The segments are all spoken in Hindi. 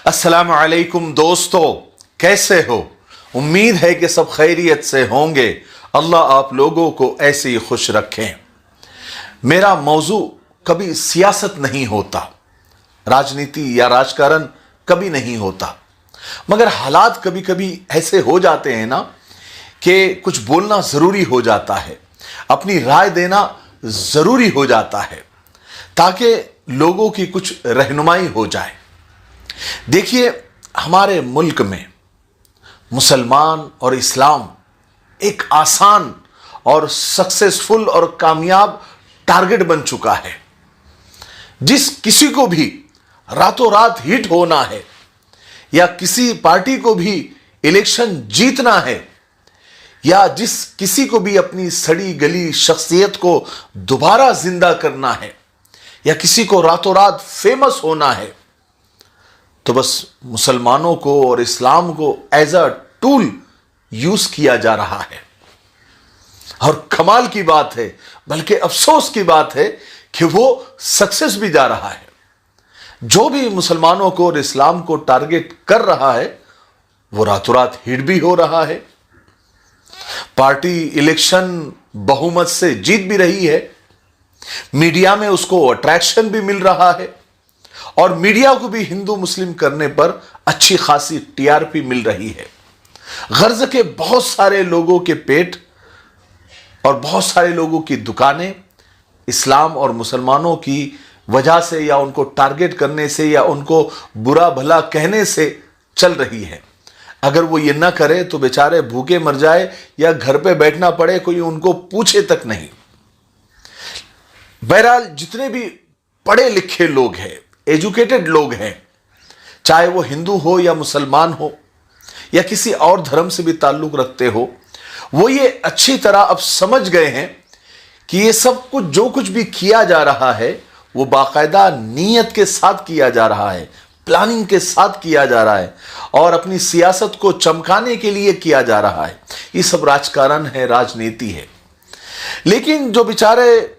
अस्सलामु अलैकुम दोस्तों, कैसे हो? उम्मीद है कि सब खैरियत से होंगे। अल्लाह आप लोगों को ऐसे ही खुश रखें। मेरा मौजू कभी सियासत नहीं होता, राजनीति या राजकारण कभी नहीं होता, मगर हालात कभी कभी ऐसे हो जाते हैं ना कि कुछ बोलना ज़रूरी हो जाता है, अपनी राय देना ज़रूरी हो जाता है ताकि लोगों की कुछ रहनुमाई हो जाए। देखिए, हमारे मुल्क में मुसलमान और इस्लाम एक आसान और सक्सेसफुल और कामयाब टारगेट बन चुका है। जिस किसी को भी रातों रात हिट होना है या किसी पार्टी को भी इलेक्शन जीतना है या जिस किसी को भी अपनी सड़ी गली शख्सियत को दोबारा जिंदा करना है या किसी को रातों रात फेमस होना है, तो बस मुसलमानों को और इस्लाम को एज अ टूल यूज किया जा रहा है। और कमाल की बात है, बल्कि अफसोस की बात है कि वो सक्सेस भी जा रहा है। जो भी मुसलमानों को और इस्लाम को टारगेट कर रहा है वो रातों रात हिट भी हो रहा है। पार्टी इलेक्शन बहुमत से जीत भी रही है, मीडिया में उसको अट्रैक्शन भी मिल रहा है और मीडिया को भी हिंदू मुस्लिम करने पर अच्छी खासी टीआरपी मिल रही है। गर्ज के बहुत सारे लोगों के पेट और बहुत सारे लोगों की दुकानें इस्लाम और मुसलमानों की वजह से या उनको टारगेट करने से या उनको बुरा भला कहने से चल रही है। अगर वो ये ना करे तो बेचारे भूखे मर जाए या घर पे बैठना पड़े, कोई उनको पूछे तक नहीं। बहरहाल, जितने भी पढ़े लिखे लोग हैं, एजुकेटेड लोग हैं, चाहे वो हिंदू हो या मुसलमान हो या किसी और धर्म से भी ताल्लुक रखते हो, वो ये अच्छी तरह अब समझ गए हैं कि ये सब कुछ जो कुछ भी किया जा रहा है वो बाकायदा नीयत के साथ किया जा रहा है, प्लानिंग के साथ किया जा रहा है और अपनी सियासत को चमकाने के लिए किया जा रहा है। ये सब राजकारण है, राजनीति है। लेकिन जो बेचारे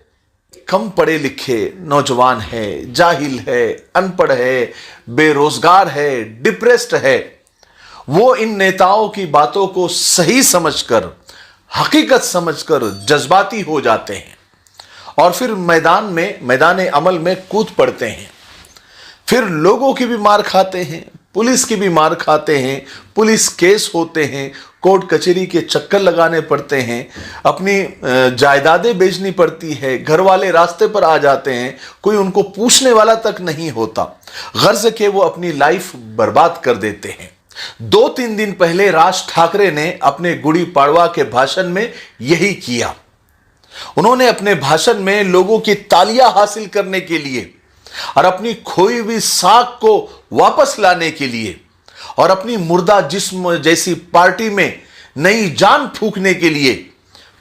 कम पढ़े लिखे नौजवान है, जाहिल है, अनपढ़ है, बेरोजगार है, डिप्रेस्ड है, वो इन नेताओं की बातों को सही समझकर, हकीकत समझकर जज्बाती हो जाते हैं और फिर मैदान अमल में कूद पड़ते हैं। फिर लोगों की भी मार खाते हैं, पुलिस की भी मार खाते हैं, पुलिस केस होते हैं, कोर्ट कचहरी के चक्कर लगाने पड़ते हैं, अपनी जायदादें बेचनी पड़ती है, घर वाले रास्ते पर आ जाते हैं, कोई उनको पूछने वाला तक नहीं होता। गर्ज के वो अपनी लाइफ बर्बाद कर देते हैं। 2-3 दिन पहले राज ठाकरे ने अपने गुड़ी पाड़वा के भाषण में यही किया। उन्होंने अपने भाषण में लोगों की तालियां हासिल करने के लिए और अपनी खोई हुई साख को वापस लाने के लिए और अपनी मुर्दा जिस्म जैसी पार्टी में नई जान फूंकने के लिए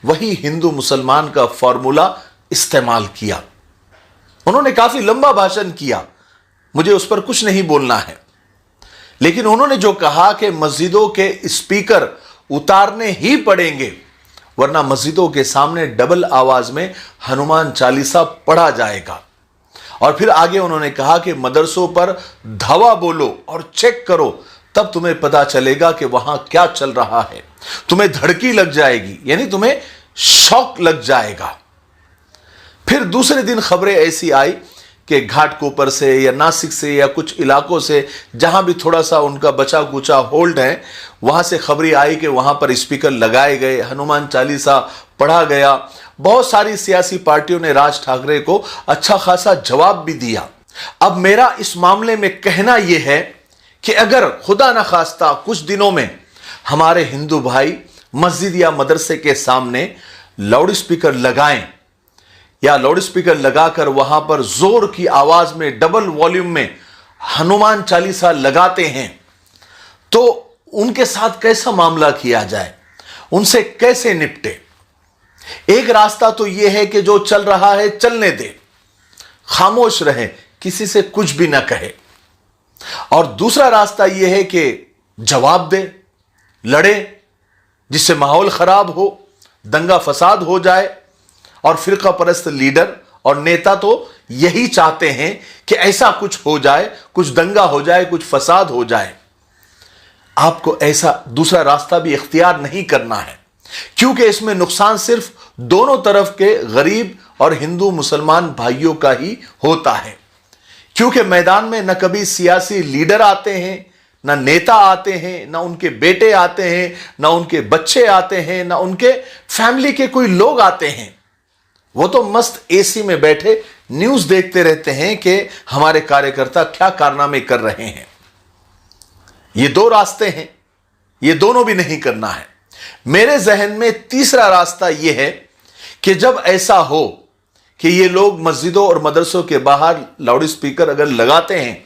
वही हिंदू मुसलमान का फॉर्मूला इस्तेमाल किया। उन्होंने काफी लंबा भाषण किया, मुझे उस पर कुछ नहीं बोलना है, लेकिन उन्होंने जो कहा कि मस्जिदों के स्पीकर उतारने ही पड़ेंगे वरना मस्जिदों के सामने डबल आवाज में हनुमान चालीसा पढ़ा जाएगा। और फिर आगे उन्होंने कहा कि मदरसों पर धावा बोलो और चेक करो, तब तुम्हें पता चलेगा कि वहां क्या चल रहा है। तुम्हें धड़की लग जाएगी, यानी तुम्हें शौक लग जाएगा। फिर दूसरे दिन खबरें ऐसी आई कि घाटकोपर से या नासिक से या कुछ इलाकों से जहां भी थोड़ा सा उनका बचा कुचा होल्ड है, वहां से खबरें आई कि वहां पर स्पीकर लगाए गए, हनुमान चालीसा पढ़ा गया। बहुत सारी सियासी पार्टियों ने राज ठाकरे को अच्छा खासा जवाब भी दिया। अब मेरा इस मामले में कहना यह है कि अगर खुदा न खास्ता कुछ दिनों में हमारे हिंदू भाई मस्जिद या मदरसे के सामने लाउड स्पीकर लगाएं या लाउड स्पीकर लगाकर वहां पर जोर की आवाज में डबल वॉल्यूम में हनुमान चालीसा लगाते हैं, तो उनके साथ कैसा मामला किया जाए, उनसे कैसे निपटे। एक रास्ता तो यह है कि जो चल रहा है चलने दे, खामोश रहे, किसी से कुछ भी ना कहे। और दूसरा रास्ता यह है कि जवाब दे, लड़े, जिससे माहौल खराब हो, दंगा फसाद हो जाए और फिरका परस्त लीडर और नेता तो यही चाहते हैं कि ऐसा कुछ हो जाए, कुछ दंगा हो जाए, कुछ फसाद हो जाए। आपको ऐसा दूसरा रास्ता भी इख्तियार नहीं करना है, क्योंकि इसमें नुकसान सिर्फ दोनों तरफ के गरीब और हिंदू मुसलमान भाइयों का ही होता है। क्योंकि मैदान में न कभी सियासी लीडर आते हैं, ना नेता आते हैं, ना उनके बेटे आते हैं, ना उनके बच्चे आते हैं, ना उनके फैमिली के कोई लोग आते हैं। वो तो मस्त एसी में बैठे न्यूज देखते रहते हैं कि हमारे कार्यकर्ता क्या कारनामे कर रहे हैं। ये दो रास्ते हैं, ये दोनों भी नहीं करना है। मेरे जहन में तीसरा रास्ता यह है कि जब ऐसा हो कि ये लोग मस्जिदों और मदरसों के बाहर लाउड स्पीकर अगर लगाते हैं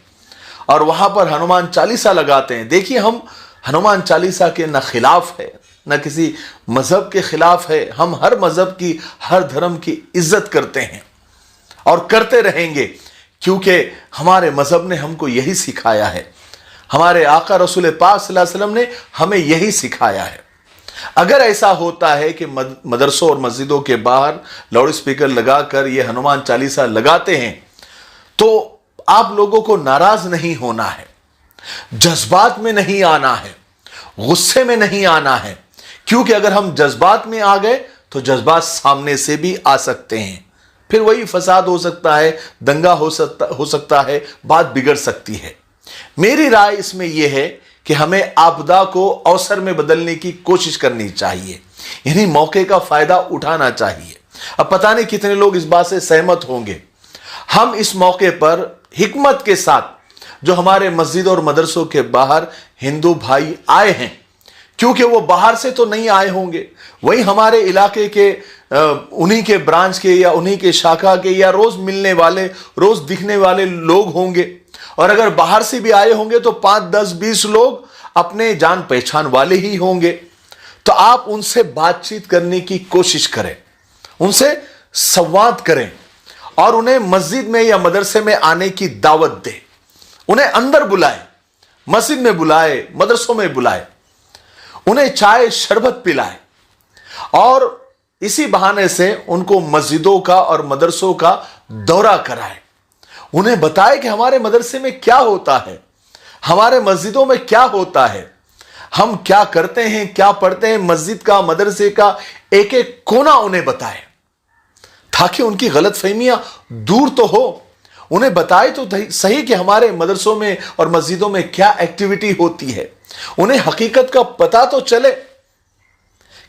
और वहां पर हनुमान चालीसा लगाते हैं। देखिए, हम हनुमान चालीसा के न खिलाफ है, न किसी मजहब के खिलाफ है। हम हर मजहब की, हर धर्म की इज्जत करते हैं और करते रहेंगे, क्योंकि हमारे मजहब ने हमको यही सिखाया है। हमारे आका रसूल पाक सल्लल्लाहु अलैहि वसल्लम ने हमें यही सिखाया है। अगर ऐसा होता है कि मदरसों और मस्जिदों के बाहर लाउड स्पीकर लगाकर ये हनुमान चालीसा लगाते हैं, तो आप लोगों को नाराज नहीं होना है, जज्बात में नहीं आना है, गुस्से में नहीं आना है। क्योंकि अगर हम जज्बात में आ गए तो जज्बात सामने से भी आ सकते हैं, फिर वही फसाद हो सकता है, दंगा हो सकता है, बात बिगड़ सकती है। मेरी राय इसमें यह है कि हमें आपदा को अवसर में बदलने की कोशिश करनी चाहिए, यानी मौके का फायदा उठाना चाहिए। अब पता नहीं कितने लोग इस बात से सहमत होंगे। हम इस मौके पर हिकमत के साथ जो हमारे मस्जिद और मदरसों के बाहर हिंदू भाई आए हैं, क्योंकि वो बाहर से तो नहीं आए होंगे, वही हमारे इलाके के उन्हीं के ब्रांच के या उन्हीं के शाखा के या रोज मिलने वाले, रोज दिखने वाले लोग होंगे। और अगर बाहर से भी आए होंगे तो 5, 10, 20 लोग अपने जान पहचान वाले ही होंगे। तो आप उनसे बातचीत करने की कोशिश करें, उनसे संवाद करें और उन्हें मस्जिद में या मदरसे में आने की दावत दें। उन्हें अंदर बुलाएं, मस्जिद में बुलाए, मदरसों में बुलाए, उन्हें चाय शरबत पिलाएं और इसी बहाने से उनको मस्जिदों का और मदरसों का दौरा कराएं। उन्हें बताएं कि हमारे मदरसे में क्या होता है, हमारे मस्जिदों में क्या होता है, हम क्या करते हैं, क्या पढ़ते हैं। मस्जिद का, मदरसे का एक एक कोना उन्हें बताएं, ताकि उनकी गलतफहमियां दूर तो हो। उन्हें बताए तो सही कि हमारे मदरसों में और मस्जिदों में क्या एक्टिविटी होती है। उन्हें हकीकत का पता तो चले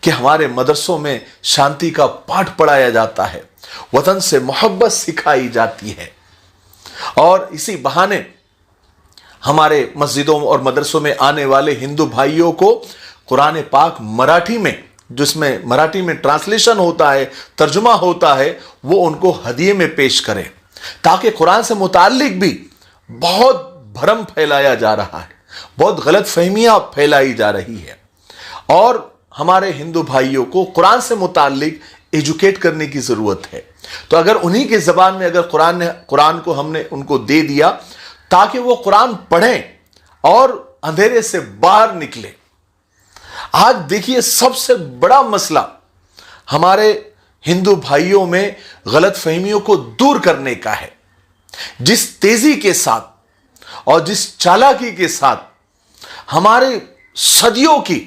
कि हमारे मदरसों में शांति का पाठ पढ़ाया जाता है, वतन से मोहब्बत सिखाई जाती है। और इसी बहाने हमारे मस्जिदों और मदरसों में आने वाले हिंदू भाइयों को कुरान पाक मराठी में, जिसमें मराठी में ट्रांसलेशन होता है, तर्जुमा होता है, वो उनको हदिये में पेश करें, ताकि कुरान से मुताल्लिक भी बहुत भरम फैलाया जा रहा है, बहुत गलत फहमियां फैलाई जा रही है। और हमारे हिंदू भाइयों को कुरान से मुताल्लिक एजुकेट करने की जरूरत है। तो अगर उन्हीं के जबान में अगर कुरान को हमने उनको दे दिया, ताकि वो कुरान पढ़ें और अंधेरे से बाहर निकले। आज देखिए, सबसे बड़ा मसला हमारे हिंदू भाइयों में गलत फहमियों को दूर करने का है। जिस तेजी के साथ और जिस चालाकी के साथ हमारे सदियों की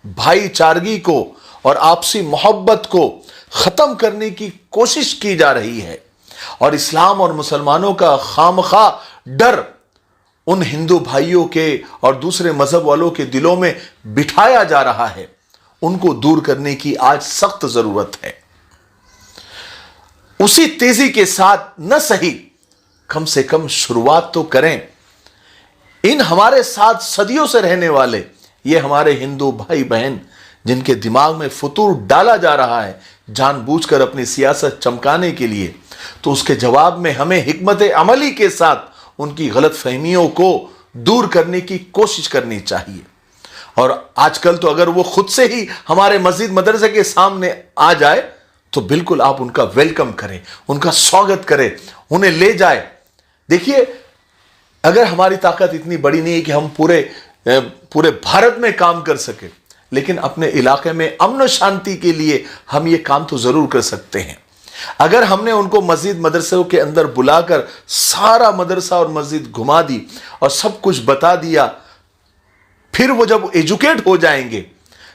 भाईचारगी को और आपसी मोहब्बत को खत्म करने की कोशिश की जा रही है, और इस्लाम और मुसलमानों का खामखा डर उन हिंदू भाइयों के और दूसरे मजहब वालों के दिलों में बिठाया जा रहा है, उनको दूर करने की आज सख्त जरूरत है। उसी तेजी के साथ न सही, कम से कम शुरुआत तो करें। इन हमारे साथ सदियों से रहने वाले ये हमारे हिंदू भाई बहन, जिनके दिमाग में फतूर डाला जा रहा है जानबूझकर अपनी सियासत चमकाने के लिए, तो उसके जवाब में हमें हिकमत अमली के साथ उनकी गलत फहमियों को दूर करने की कोशिश करनी चाहिए। और आजकल तो अगर वो खुद से ही हमारे मस्जिद मदरसे के सामने आ जाए, तो बिल्कुल आप उनका वेलकम करें, उनका स्वागत करें, उन्हें ले जाए। देखिए, अगर हमारी ताकत इतनी बड़ी नहीं है कि हम पूरे भारत में काम कर सके, लेकिन अपने इलाके में अमन और शांति के लिए हम ये काम तो जरूर कर सकते हैं। अगर हमने उनको मस्जिद मदरसों के अंदर बुलाकर सारा मदरसा और मस्जिद घुमा दी और सब कुछ बता दिया, फिर वो जब एजुकेट हो जाएंगे,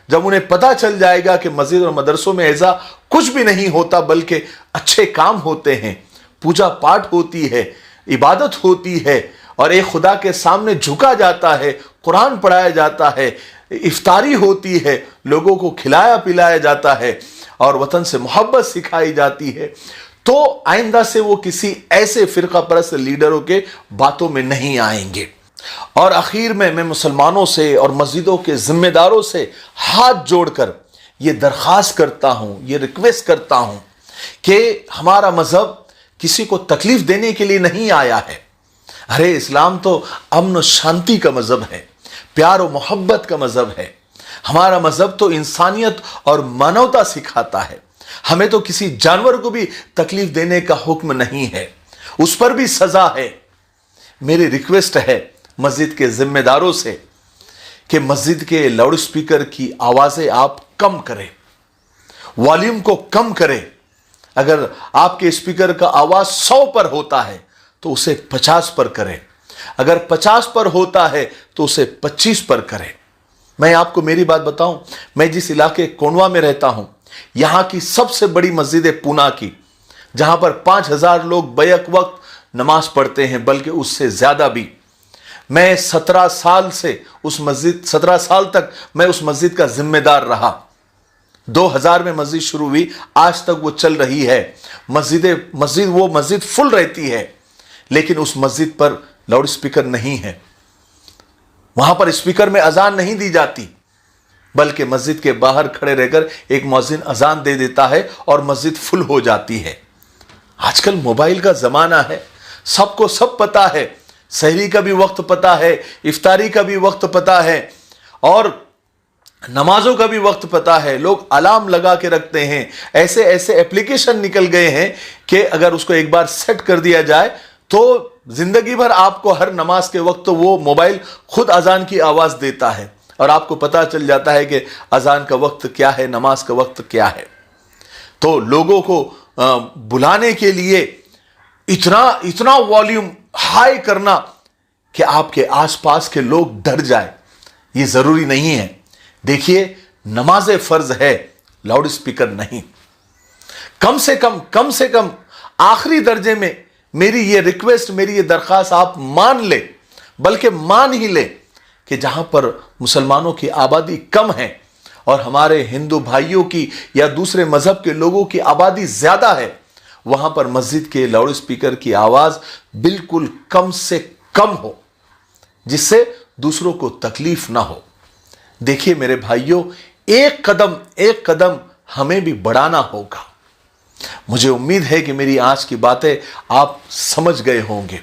जब उन्हें पता चल जाएगा कि मस्जिद और मदरसों में ऐसा कुछ भी नहीं होता बल्कि अच्छे काम होते हैं, पूजा पाठ होती है, इबादत होती है और एक खुदा के सामने झुका जाता है, कुरान पढ़ाया जाता है, इफ्तारी होती है, लोगों को खिलाया पिलाया जाता है और वतन से मोहब्बत सिखाई जाती है, तो आइंदा से वो किसी ऐसे फिरका परस्त लीडरों के बातों में नहीं आएंगे। और आखिर में मैं मुसलमानों से और मस्जिदों के जिम्मेदारों से हाथ जोड़कर ये दरख्वास्त करता हूं, ये रिक्वेस्ट करता हूं कि हमारा मजहब किसी को तकलीफ देने के लिए नहीं आया है। अरे इस्लाम तो अमन और शांति का मजहब है, प्यार और मोहब्बत का मजहब है। हमारा मजहब तो इंसानियत और मानवता सिखाता है। हमें तो किसी जानवर को भी तकलीफ देने का हुक्म नहीं है, उस पर भी सजा है। मेरी रिक्वेस्ट है मस्जिद के जिम्मेदारों से कि मस्जिद के लाउड स्पीकर की आवाजें आप कम करें, वॉल्यूम को कम करें। अगर आपके स्पीकर का आवाज 100 पर होता है तो उसे 50 पर करें, अगर 50 पर होता है तो उसे 25 पर करें। मैं आपको मेरी बात बताऊं, मैं जिस इलाके कोंडवा में रहता हूं, यहां की सबसे बड़ी मस्जिद है पूना की, जहां पर 5000 लोग बैक वक्त नमाज पढ़ते हैं, बल्कि उससे ज्यादा भी। मैं 17 साल तक मैं उस मस्जिद का जिम्मेदार रहा। 2000 में मस्जिद शुरू हुई, आज तक वो चल रही है। वो मस्जिद फुल रहती है, लेकिन उस मस्जिद पर लाउड स्पीकर नहीं है। वहां पर स्पीकर में अजान नहीं दी जाती, बल्कि मस्जिद के बाहर खड़े रहकर एक मुअज्जिन अजान दे देता है और मस्जिद फुल हो जाती है। आजकल मोबाइल का जमाना है, सबको सब पता है, सहरी का भी वक्त पता है, इफ्तारी का भी वक्त पता है और नमाजों का भी वक्त पता है। लोग अलार्म लगा के रखते हैं, ऐसे ऐसे एप्लीकेशन निकल गए हैं कि अगर उसको एक बार सेट कर दिया जाए तो जिंदगी भर आपको हर नमाज के वक्त तो वो मोबाइल खुद अजान की आवाज देता है और आपको पता चल जाता है कि अजान का वक्त क्या है, नमाज का वक्त क्या है। तो लोगों को बुलाने के लिए इतना वॉल्यूम हाई करना कि आपके आसपास के लोग डर जाए, ये जरूरी नहीं है। देखिए, नमाज फर्ज है, लाउड स्पीकर नहीं। कम से कम आखिरी दर्जे में मेरी ये रिक्वेस्ट, मेरी ये दरख्वास्त आप मान ले, बल्कि मान ही ले कि जहां पर मुसलमानों की आबादी कम है और हमारे हिंदू भाइयों की या दूसरे मजहब के लोगों की आबादी ज्यादा है, वहां पर मस्जिद के लाउड स्पीकर की आवाज बिल्कुल कम से कम हो, जिससे दूसरों को तकलीफ ना हो। देखिए मेरे भाइयों, एक कदम हमें भी बढ़ाना होगा। मुझे उम्मीद है कि मेरी आज की बातें आप समझ गए होंगे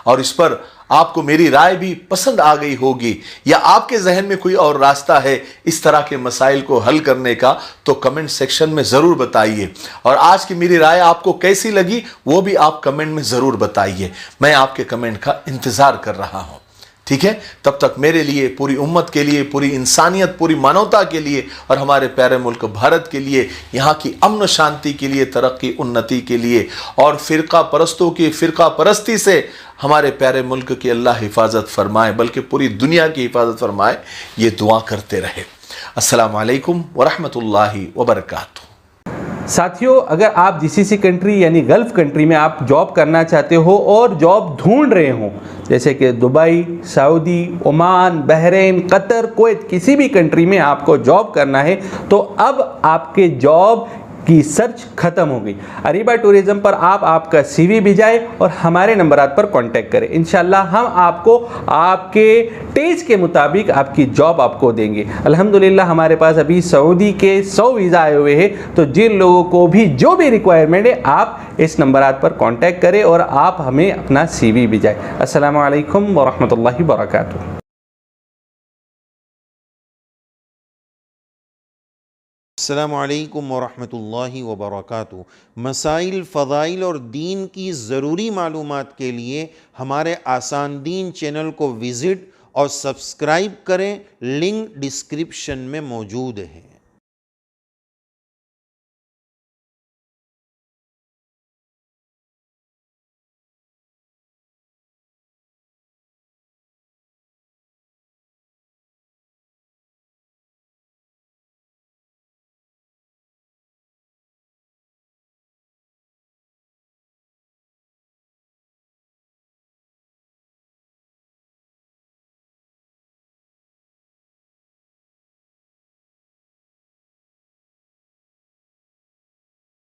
और इस पर आपको मेरी राय भी पसंद आ गई होगी, या आपके जहन में कोई और रास्ता है इस तरह के मसाइल को हल करने का, तो कमेंट सेक्शन में ज़रूर बताइए। और आज की मेरी राय आपको कैसी लगी वो भी आप कमेंट में ज़रूर बताइए। मैं आपके कमेंट का इंतज़ार कर रहा हूँ। ठीक है, तब तक मेरे लिए, पूरी उम्मत के लिए, पूरी इंसानियत, पूरी मानवता के लिए और हमारे प्यारे मुल्क भारत के लिए, यहाँ की अमन शांति के लिए, तरक्की उन्नति के लिए और फ़िरका परस्तों की फ़िरका परस्ती से हमारे प्यारे मुल्क की अल्लाह हिफाजत फरमाए, बल्कि पूरी दुनिया की हिफाजत फरमाए, ये दुआ करते रहे। अस्सलामु अलैकुम वरहमतुल्लाहि वबरकातुहू। साथियों, अगर आप जीसीसी कंट्री यानी गल्फ़ कंट्री में आप जॉब करना चाहते हो और जॉब ढूंढ रहे हो, जैसे कि Dubai, Saudi, Oman, Bahrain, Qatar, Kuwait, किसी भी कंट्री में आपको जॉब करना है, तो अब आपके जॉब की सर्च खत्म हो गई। अरीबा टूरिज्म पर आप आपका CV भिजाएं और हमारे नंबरात पर कांटेक्ट करें। इंशाल्लाह हम आपको आपके टेस्ट के मुताबिक आपकी जॉब आपको देंगे। अल्हम्दुलिल्लाह हमारे पास अभी सऊदी के 100 वीज़ा आए हुए हैं, तो जिन लोगों को भी जो भी रिक्वायरमेंट है आप इस नंबरात पर कांटेक्ट करें और आप हमें अपना CV भिजाएं। अस्सलामु अलैकुम वरहमतुल्लाहि वबरकातुहू। अस्सलामु अलैकुम वरहमतुल्लाहि वबरकातुहू। मसाइल, फ़ज़ाइल और दीन की ज़रूरी मालूमात के लिए हमारे आसान दीन चैनल को विज़िट और सब्सक्राइब करें। लिंक डिस्क्रिप्शन में मौजूद है।